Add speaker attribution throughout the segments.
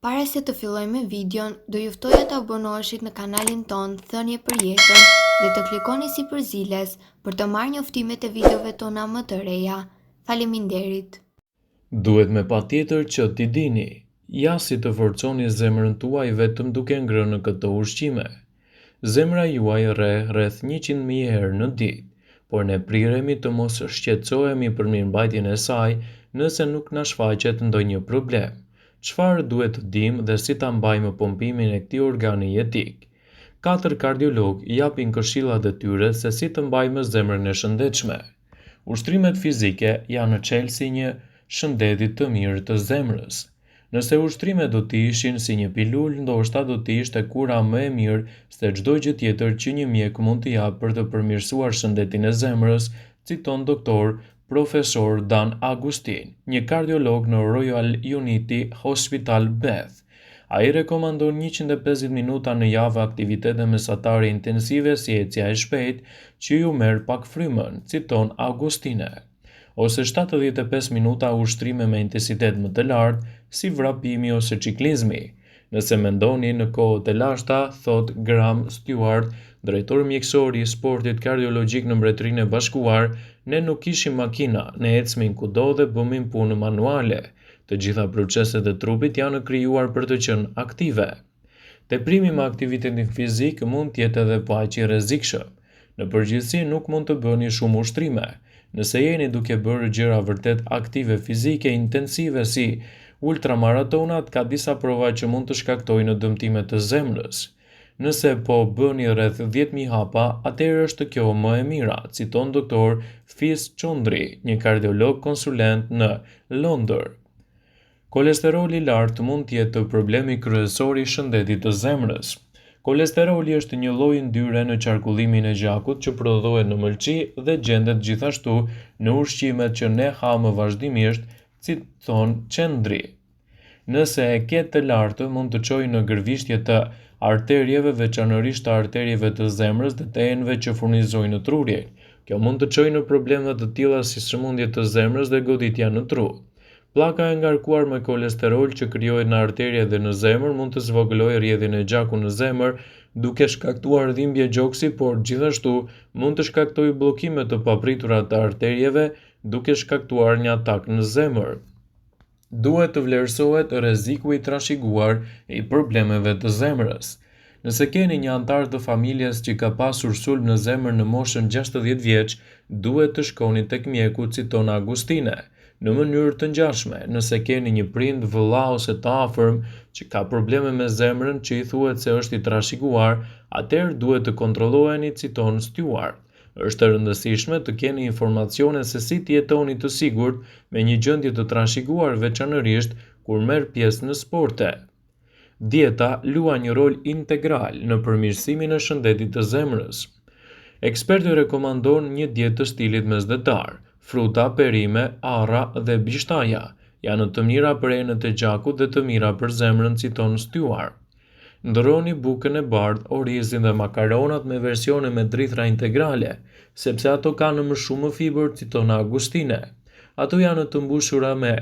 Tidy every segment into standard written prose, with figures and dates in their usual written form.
Speaker 1: Para se të fillojmë me videon, do ju ftoja të abonoheshit në kanalin ton Thënie për Jetën dhe të klikoni si përziles për të marrë njoftimet e videove tona më të reja. Faleminderit.
Speaker 2: Duhet me patjetër që t'i dini, ja si të forconi zemrën tuaj vetëm duke ngrënë në këto ushqime. Zemra juaj rre rreth 100.000 herë në ditë, por ne priremi të mos shqetësohemi për mirëmbajtjen e saj nëse nuk na shfaqet ndonjë problem. Çfarë duhet të dimë dhe si ta mbajmë pompimin e këtij organi jetik? 4 kardiologë japin këshilla detyre se si të mbajmë zemrën e shëndetshme. Ushtrimet fizike janë çelësi një shëndeti të mirë të zemrës. Nëse ushtrimet do të ishin si një pilulë, ndoshta do të ishte kura më e mirë se çdo gjë tjetër që një mjek mund t'i japë për të përmirësuar shëndetin e zemrës, citon doktor Profesor Dan Agustin, një kardiolog në Royal Unity Hospital Bath. Ai rekomandon 150 minuta në javë aktivitete mesatare intensive si ecja e shpejtë që ju merr pak frymën, citon Agustine, ose 75 minuta ushtrime me intensitet më të lartë si vrapimi ose ciklizmi. Nëse mendoni në kohët e lashta, thot Graham Stewart, drejtor mjekësor i sportit kardiologjik në Mbretërinë e Bashkuar, ne nuk kishim makina, ne ecmin kudo dhe bëmin punë manuale. Të gjitha proceset e trupit janë krijuar për të qenë aktive. Teprimi me aktivitetin fizik mund të jetë edhe paqë i rrezikshëm. Në përgjithësi nuk mund të bëni shumë ushtrime. Nëse jeni duke bërë gjëra vërtet aktive fizike intensive si ultramaratonat, ka disa prova që mund të shkaktojnë dëmtime të zemrës. Nëse po bëni rreth 10.000 hapa, atëherë është kjo më e mira, citon doktor Fis Chondri, një kardiolog konsulent në Londër. Kolesteroli i lartë mund të jetë problemi kryesor i shëndetit të zemrës. Kolesteroli është një lloj yndyre në qarkullimin e gjakut që prodhohet në mëlçi dhe gjendet gjithashtu në ushqimet që ne hamë vazhdimisht, citon Chondri. Nëse e ke të lartë, mund të çojë në gërvishtje të arterieve, veçanërisht të arterieve të zemrës dhe të enëve që furnizojnë trurin. Kjo mund të çojë në probleme të tilla si sëmundje të zemrës dhe goditja në tru. Pllaka e ngarkuar me kolesterol që krijohet në arterie dhe në zemër mund të zvogëlojë rrjedhin e gjakut në zemër, duke shkaktuar dhimbje gjoksi, por gjithashtu mund të shkaktojë bllokime të papritura të arterieve, duke shkaktuar një atak në zemër. Duhet të vlerësohet rreziku i trashëguar i problemeve të zemrës. Nëse keni një antar të familjes që ka pasur sulm në zemër në moshën 60 vjeç, duhet të shkoni tek mjeku, citon Agustine. Në mënyrë të ngjashme, nëse keni një prind, vëlla ose të afërm që ka probleme me zemrën që i thuhet se është i trashëguar, atëherë duhet të kontrolloheni, citon Stewart. Është e rëndësishme të keni informacione se si të jetoni të sigurt me një gjendje të trashëguar, veçanërisht kur merr pjesë në sporte. Dieta luan një rol integral në përmirësimin e shëndetit të zemrës. Eksperti rekomandon një dietë të stilit mesdhetar. Fruta, perime, arra dhe bishtaja janë të mira për enët e gjakut dhe të mira për zemrën, citon Stewart. Ndërroni bukën e bardhë, orizin dhe makaronat me versione me drithra integrale, sepse ato kanë më shumë fibër, citon Agustine. Ato janë të mbushura me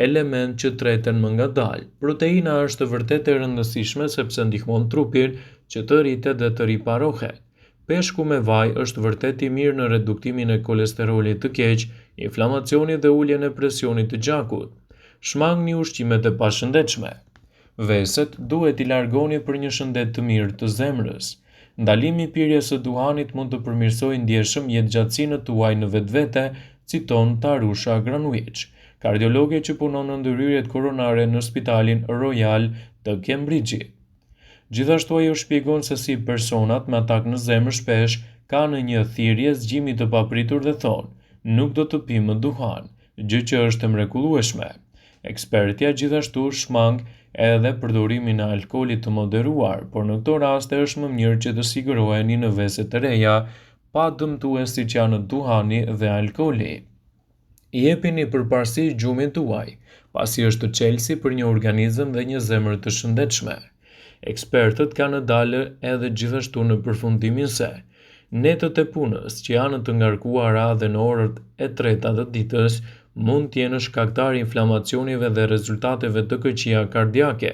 Speaker 2: element që treten më ngadalë. Proteina është vërtet e rëndësishme sepse ndihmon trupin që të rritet dhe të riparohet. Peshku me vaj është vërtet i mirë në reduktimin e kolesterolit të keq, inflamacionit dhe uljen e presionit të gjakut. Shmangni ushqimet e pashëndetshme. Veset duhet i largoni për një shëndet të mirë të zemrës. Ndalimi i pirjes së duhanit mund të përmirësojë ndjeshëm jetëgjatësinë tuaj në vetvete, citon Tarusha Granwich, kardiologe që punon në ndërhyrjet koronare në Spitalin Royal të Cambridge-it. Gjithashtu ajo shpjegon se si personat me atak në zemër shpesh kanë një thirrje zgjimi të papritur dhe thonë, nuk do të pi më duhan, gjë që është e mrekullueshme. Ekspertja gjithashtu shmang edhe përdorimin e alkoolit të moderuar, por në këto raste është më mirë që të siguroheni në vese të reja, pa dëmtues siç janë duhani dhe alkooli. I jepini përparësi gjumin tuaj, pasi është çelësi për një organizëm dhe një zemër të shëndetshme. Ekspertët kanë dalë edhe gjithashtu në përfundimin se netët e punës që janë të ngarkuara dhe në orët e treta të ditës mund të jenë shkaktar inflamacionive dhe rezultateve të këqija kardiake.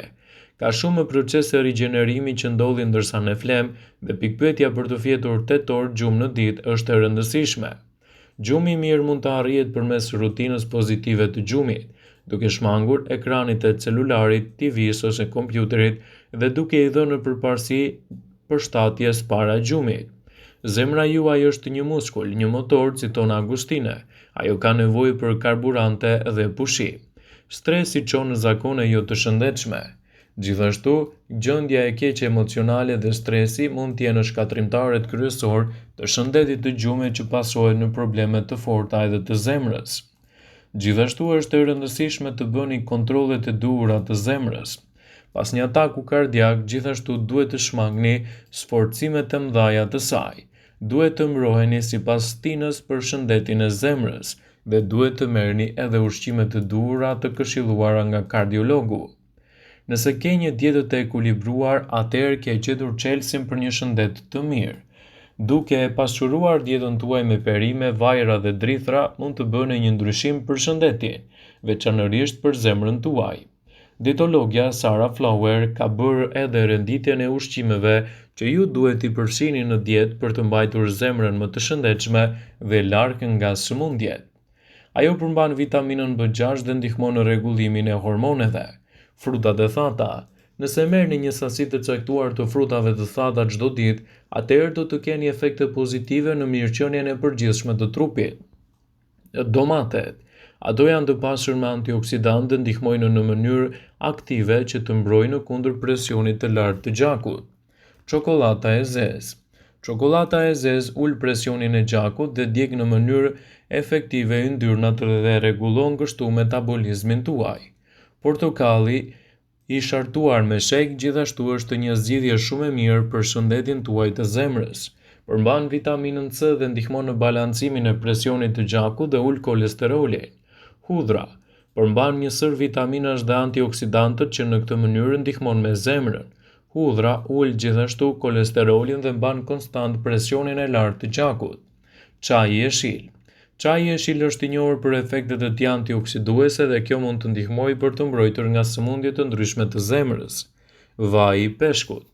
Speaker 2: Ka shumë procese rigjenerimi që ndodhin ndërsa ne flem dhe pikpyetja për të fjetur 8 orë gjumë në ditë është e rëndësishme. Gjumi i mirë mund të arrihet përmes rutinës pozitive të gjumit, duke shmangur ekranit e celularit, TV-s ose kompjuterit dhe duke i dhënë përparësi përshtatjes para gjumit. Zemra juaj është një muskull, një motor, citon Agustine. Ajo ka nevojë për karburante dhe pushim. Stresi çon në zakone jo të shëndetshme. Gjithashtu, gjendja e keqe emocionale dhe stresi mund të jenë shkatrimtarët kryesor të shëndetit të gjumit që pasohen në probleme të forta edhe të zemrës. Gjithashtu është e rëndësishme të bëni kontrollet e duhura të zemrës. Pas një ataku kardiak, gjithashtu duhet të shmangni sforcimet e mëdha të saj. Duhet të mbroheni sipas stinës për shëndetin e zemrës dhe duhet të merrni edhe ushqime të duhura të këshilluara nga kardiologu. Nëse ke një dietë të ekuilibruar, atëherë ke gjetur çelësin për një shëndet të mirë. Duke e pasqyruar dietën tuaj me perime, vajra dhe drithra, mund të bëni një ndryshim për shëndetin, veçanërisht për zemrën tuaj. Dietologja Sarah Flower ka bërë edhe renditjen e ushqimeve që ju duhet i përfshini në dietë për të mbajtur zemrën më të shëndetshme dhe larg nga sëmundjet. Ajo përmban vitaminën B6 dhe ndihmon në rregullimin e hormoneve. Frutat e thata. Nëse merrni një sasi të caktuar të frutave të thata çdo ditë, atëherë do të keni efekte pozitive në mirëqenien e përgjithshme të trupit. Domatet. Ato janë të pasur me antioksidantë dhe ndihmojnë në mënyrë aktive që të mbrojnë kundër presionit të lartë të gjakut. Çokolata e zezë. Çokolata e zezë ul presionin e gjakut dhe djeg në mënyrë efektive yndyrnat dhe rregullon kështu metabolizmin tuaj. Portokalli i shartuar me sheg gjithashtu është një zgjidhje shumë e mirë për shëndetin tuaj të zemrës. Përmban vitaminën C dhe ndihmon në balancimin e presionit të gjakut dhe ul kolesterolin. Hudhra. Përmban një sër vitaminash dhe antioksidantët që në këtë mënyrë ndihmon me zemrën. Hudhra ul gjithashtu kolesterolin dhe mban konstant presionin e lartë të gjakut. Çaji i jeshil. Çaji i jeshil është i njohur për efektet e tij antioksiduese dhe kjo mund të ndihmojë për të mbrojtur nga sëmundje të ndryshme të zemrës. Vaji i peshkut.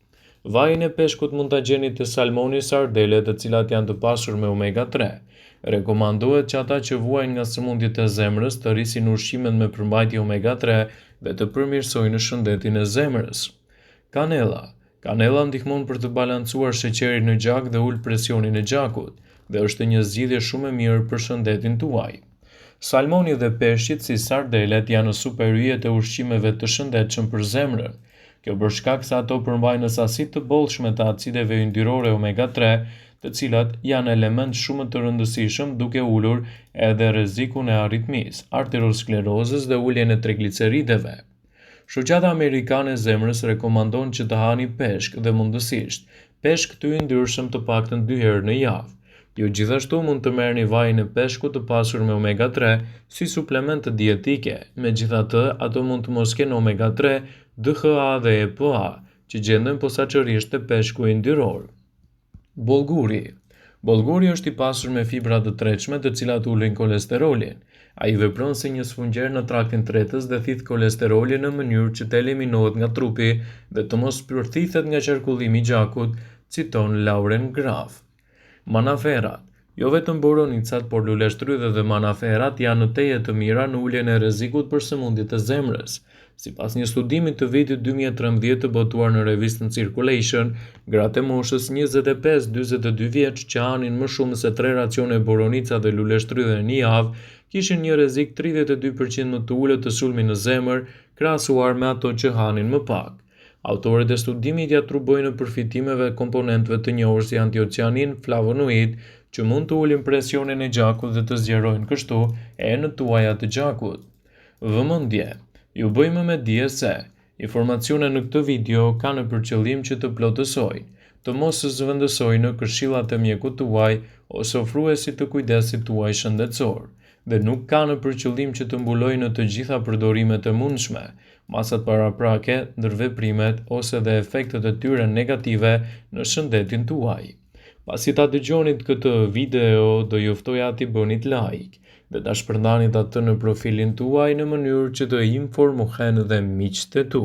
Speaker 2: Vajin e peshkut mund ta gjeni te salmoni, sardelet, të cilat janë të pasur me omega 3. Rekomandohet që ata që vuajnë nga sëmundjet e zemrës të rrisin ushqimet me përmbajtje omega 3 dhe të përmirësojnë shëndetin e zemrës. Kanella. Kanella ndihmon për të balancuar sheqerin në gjak dhe ul presionin e gjakut dhe është një zgjidhje shumë e mirë për shëndetin tuaj. Salmoni dhe peshqit si sardelet janë në superyjet e ushqimeve të shëndetshëm për zemrën. Kjo për shkak se ato përmbajnë sasi të bollshme të acideve yndyrore omega 3, të cilat janë element shumë të rëndësishëm duke ulur edhe rrezikun e aritmisë, arteriosklerozës dhe uljen e triglicerideve. Shoqata Amerikane e Zemrës rekomandon që të hani peshk dhe mundësisht peshk të yndyrshëm të paktën 2 herë në javë. Ju gjithashtu mund të merrni vajin e peshkut të pasur me omega 3 si suplement dietike. Megjithatë, ato mund të mos kenë omega 3, DHA dhe EPA, që gjenden posaçërisht te peshku yndyror. Bollguri. Bollguri është i pasur me fibra të tretshme të cilat ulin kolesterolin. Ai vepron si një sfungjer në traktin tretës dhe thith kolesterolin në mënyrë që të eliminohet nga trupi dhe të mos përthithet nga qarkullimi i gjakut, citon Lauren Graf. Manaferat. Jo vetëm boronicat, por luleshtrydhet dhe manaferat janë në teje të mira në uljen e rrezikut për sëmundjet e zemrës. Sipas një studimi të vitit 2013 të botuar në revistën Circulation, gratë e moshës 25-42 vjeç që hanin më shumë se 3 racione boronica dhe luleshtrydhe në një javë, kishin një rrezik 32% më të ulët të sulmi në zemër, krahasuar me ato që hanin më pak. Autorët e studimit ja atribuojnë përfitimeve komponentëve të njohur si antiocianin, flavonoid, që mund të ulin presionin e gjakut dhe të zgjerojnë kështu enët tuaja të gjakut. Vëmendje. Ju bëjmë me dije se informacionet në këtë video kanë për qëllim që të plotësojnë, të mos zëvendësojnë këshillat e mjekut tuaj ose ofruesit të kujdesit tuaj shëndetësor, dhe nuk kanë për qëllim që të mbulojnë të gjitha përdorimet e mundshme, masat paraprake, ndërveprimet ose dhe efektet e tyre negative në shëndetin tuaj. Pasi ta dëgjonit këtë video, do ju ftoja t'i bënit like dhe ta shpërndanit atë në profilin tuaj në mënyrë që të informohen dhe miqtë e tu.